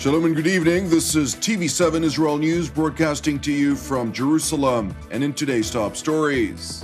Shalom and good evening. This is TV7 Israel News broadcasting to you from Jerusalem. And in today's top stories,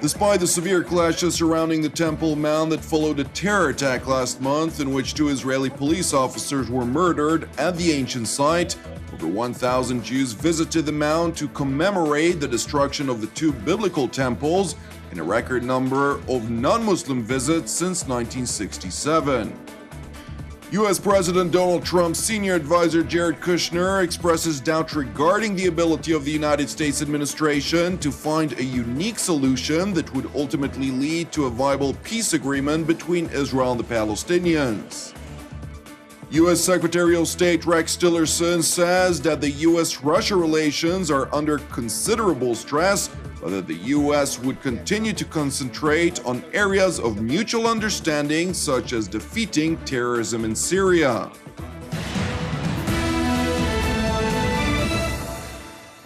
despite the severe clashes surrounding the Temple Mount that followed a terror attack last month in which 2 Israeli police officers were murdered at the ancient site, over 1,000 Jews visited the Mount to commemorate the destruction of the 2 biblical temples in a record number of non-Muslim visits since 1967. U.S. President Donald Trump's senior advisor Jared Kushner expresses doubt regarding the ability of the United States administration to find a unique solution that would ultimately lead to a viable peace agreement between Israel and the Palestinians. U.S. Secretary of State Rex Tillerson says that the U.S.-Russia relations are under considerable stress, but that the U.S. would continue to concentrate on areas of mutual understanding, such as defeating terrorism in Syria.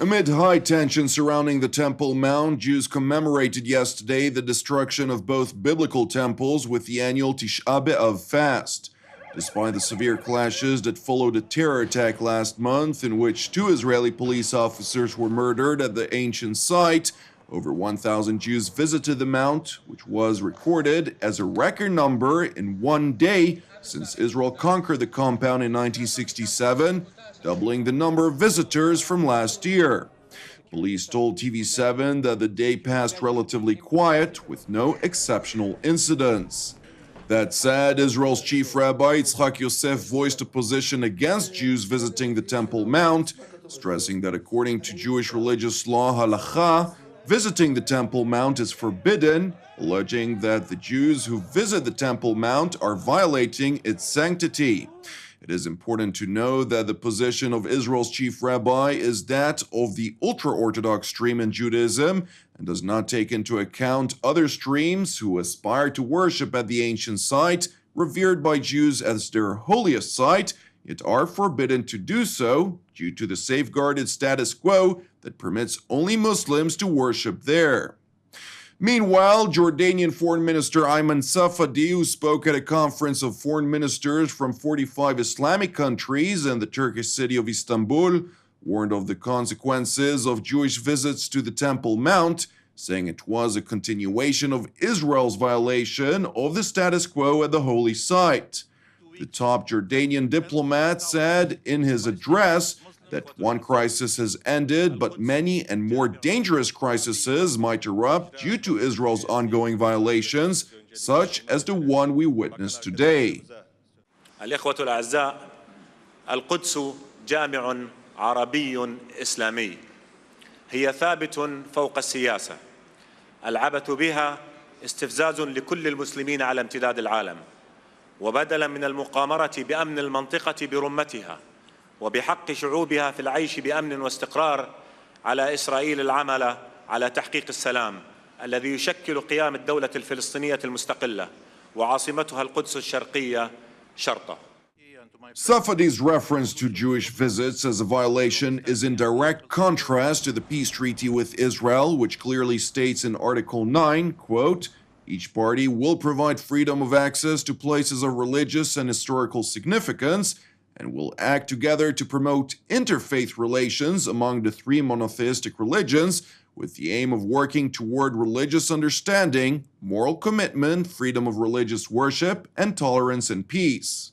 Amid high tension surrounding the Temple Mount, Jews commemorated yesterday the destruction of both biblical temples with the annual Tisha B'Av fast. Despite the severe clashes that followed a terror attack last month in which 2 Israeli police officers were murdered at the ancient site, over 1,000 Jews visited the Mount, which was recorded as a record number in one day since Israel conquered the compound in 1967, doubling the number of visitors from last year. Police told TV7 that the day passed relatively quiet, with no exceptional incidents. That said, Israel's chief rabbi Yitzhak Yosef voiced a position against Jews visiting the Temple Mount, stressing that according to Jewish religious law halacha, visiting the Temple Mount is forbidden, alleging that the Jews who visit the Temple Mount are violating its sanctity. It is important to know that the position of Israel's chief rabbi is that of the ultra-Orthodox stream in Judaism and does not take into account other streams who aspire to worship at the ancient site, revered by Jews as their holiest site, yet are forbidden to do so due to the safeguarded status quo that permits only Muslims to worship there. Meanwhile, Jordanian Foreign Minister Ayman Safadi, who spoke at a conference of foreign ministers from 45 Islamic countries in the Turkish city of Istanbul, warned of the consequences of Jewish visits to the Temple Mount, saying it was a continuation of Israel's violation of the status quo at the holy site. The top Jordanian diplomat said in his address that one crisis has ended, but many and more dangerous crises might erupt due to Israel's ongoing violations, such as the one we witnessed today. الإخوة الأعزاء، القدس جامع عربي إسلامي، هي ثابت فوق السياسة. العبث بها استفزاز لكل المسلمين على امتداد العالم، وبدلا من المقامرة بأمن المنطقة برمتها وبحق شعوبها في العيش بأمن واستقرار، على إسرائيل العمل على تحقيق السلام الذي يشكل قيام الدولة الفلسطينية المستقلة وعاصمتها القدس الشرقية شرطة. Safadi's reference to Jewish visits as a violation is in direct contrast to the peace treaty with Israel, which clearly states in Article 9, quote, "Each party will provide freedom of access to places of religious and historical significance and will act together to promote interfaith relations among the 3 monotheistic religions with the aim of working toward religious understanding, moral commitment, freedom of religious worship, and tolerance and peace."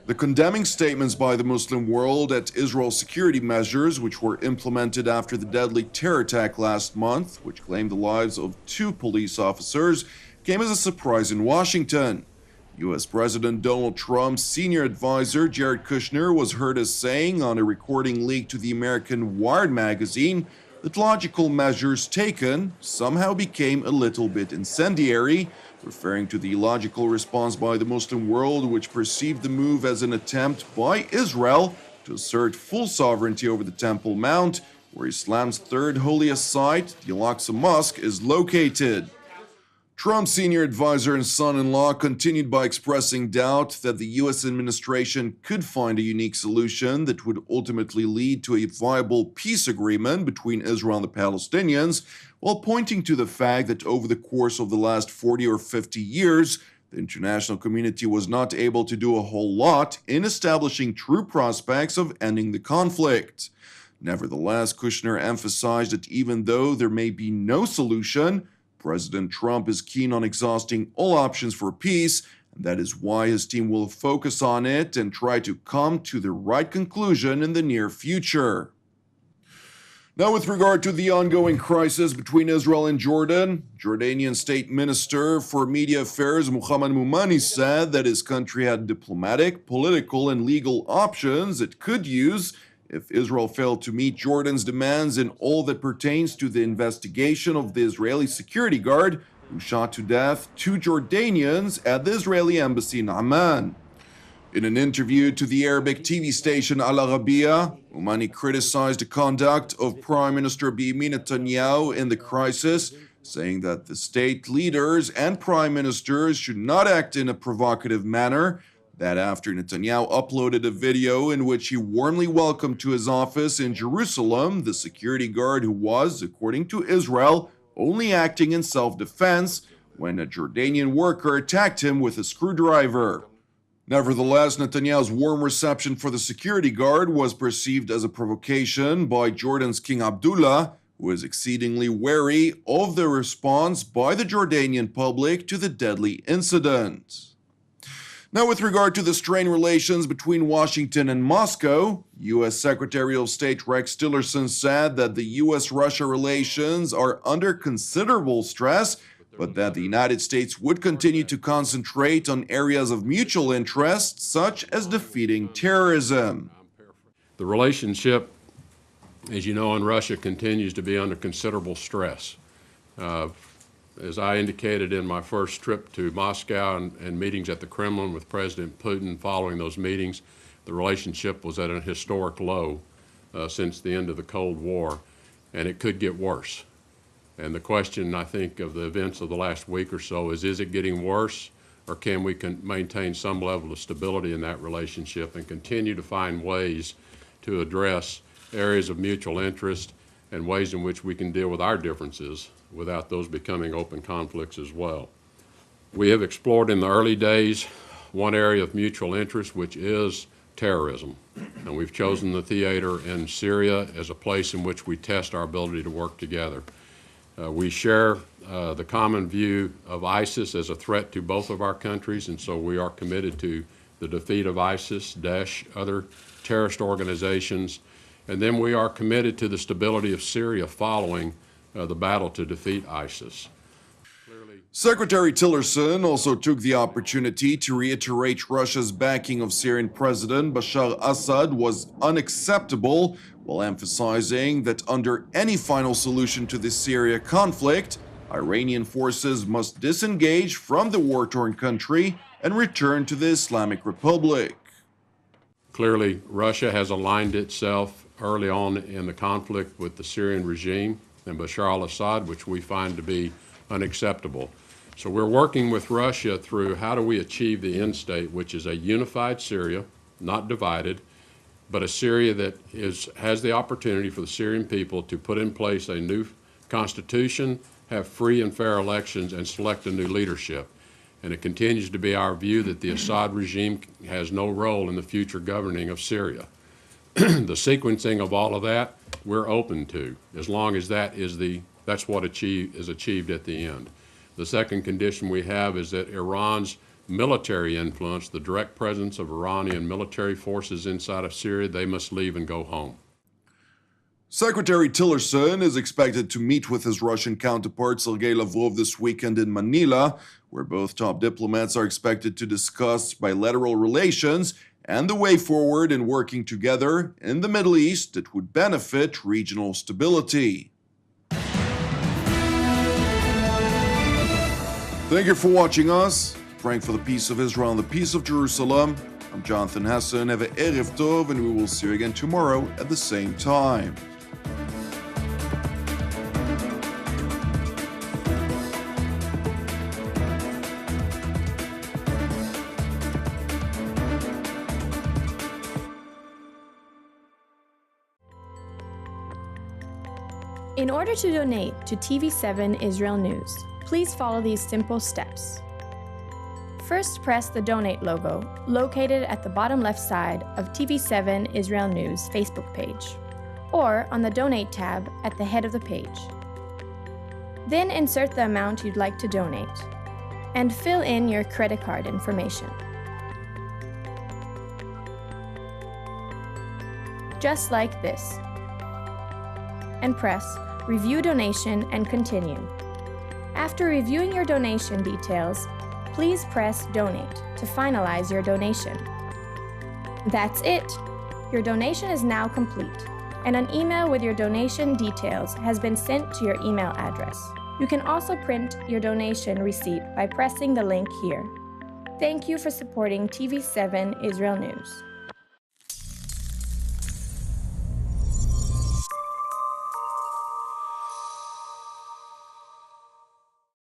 The condemning statements by the Muslim world at Israel's security measures, which were implemented after the deadly terror attack last month, which claimed the lives of 2 police officers, came as a surprise in Washington. U.S. President Donald Trump's senior advisor Jared Kushner was heard as saying on a recording leaked to the American Wired magazine that logical measures taken somehow became a little bit incendiary, referring to the illogical response by the Muslim world, which perceived the move as an attempt by Israel to assert full sovereignty over the Temple Mount, where Islam's 3rd holiest site, the Al-Aqsa Mosque, is located. Trump's senior advisor and son-in-law continued by expressing doubt that the U.S. administration could find a unique solution that would ultimately lead to a viable peace agreement between Israel and the Palestinians, while pointing to the fact that over the course of the last 40 or 50 years, the international community was not able to do a whole lot in establishing true prospects of ending the conflict. Nevertheless, Kushner emphasized that even though there may be no solution, President Trump is keen on exhausting all options for peace, and that is why his team will focus on it and try to come to the right conclusion in the near future. Now, with regard to the ongoing crisis between Israel and Jordan, Jordanian State Minister for Media Affairs Muhammad Moumani said that his country had diplomatic, political, and legal options it could use if Israel failed to meet Jordan's demands in all that pertains to the investigation of the Israeli security guard who shot to death 2 Jordanians at the Israeli embassy in Amman. In an interview to the Arabic TV station Al Arabiya, Moumani criticized the conduct of Prime Minister Benjamin Netanyahu in the crisis, saying that the state leaders and prime ministers should not act in a provocative manner. That after Netanyahu uploaded a video in which he warmly welcomed to his office in Jerusalem the security guard who was, according to Israel, only acting in self-defense when a Jordanian worker attacked him with a screwdriver. Nevertheless, Netanyahu's warm reception for the security guard was perceived as a provocation by Jordan's King Abdullah, who is exceedingly wary of the response by the Jordanian public to the deadly incident. Now, with regard to the strained relations between Washington and Moscow, U.S. Secretary of State Rex Tillerson said that the U.S.-Russia relations are under considerable stress, but that the United States would continue to concentrate on areas of mutual interest, such as defeating terrorism. The relationship, as you know, in Russia continues to be under considerable stress. As I indicated in my first trip to Moscow and meetings at the Kremlin with President Putin, following those meetings, the relationship was at a historic low since the end of the Cold War, and it could get worse. And the question, I think, of the events of the last week or so is it getting worse, or can we maintain some level of stability in that relationship and continue to find ways to address areas of mutual interest and ways in which we can deal with our differences without those becoming open conflicts as well. We have explored in the early days one area of mutual interest, which is terrorism. And we've chosen the theater in Syria as a place in which we test our ability to work together. We share the common view of ISIS as a threat to both of our countries, and so we are committed to the defeat of ISIS, Daesh, other terrorist organizations, and then we are committed to the stability of Syria following the battle to defeat ISIS. Secretary Tillerson also took the opportunity to reiterate Russia's backing of Syrian President Bashar Assad was unacceptable, while emphasizing that under any final solution to the Syria conflict, Iranian forces must disengage from the war-torn country and return to the Islamic Republic. Clearly, Russia has aligned itself early on in the conflict with the Syrian regime and Bashar al-Assad, which we find to be unacceptable. So we're working with Russia through how do we achieve the end state, which is a unified Syria, not divided, but a Syria that has the opportunity for the Syrian people to put in place a new constitution, have free and fair elections, and select a new leadership. And it continues to be our view that the Assad regime has no role in the future governing of Syria. The sequencing of all of that, we're open to, as long as that's what is achieved at the end. The second condition we have is that Iran's military influence, the direct presence of Iranian military forces inside of Syria, they must leave and go home. Secretary Tillerson is expected to meet with his Russian counterpart Sergei Lavrov this weekend in Manila, where both top diplomats are expected to discuss bilateral relations and the way forward in working together in the Middle East that would benefit regional stability. Thank you for watching us. Praying for the peace of Israel and the peace of Jerusalem. I'm Jonathan Hassan. Have an Erev Tov, and we will see you again tomorrow at the same time. In order to donate to TV7 Israel News, please follow these simple steps. First, press the Donate logo, located at the bottom left side of TV7 Israel News Facebook page, or on the Donate tab at the head of the page. Then insert the amount you'd like to donate, and fill in your credit card information. Just like this. And press Review Donation and continue. After reviewing your donation details, please press Donate to finalize your donation. That's it! Your donation is now complete, and an email with your donation details has been sent to your email address. You can also print your donation receipt by pressing the link here. Thank you for supporting TV7 Israel News.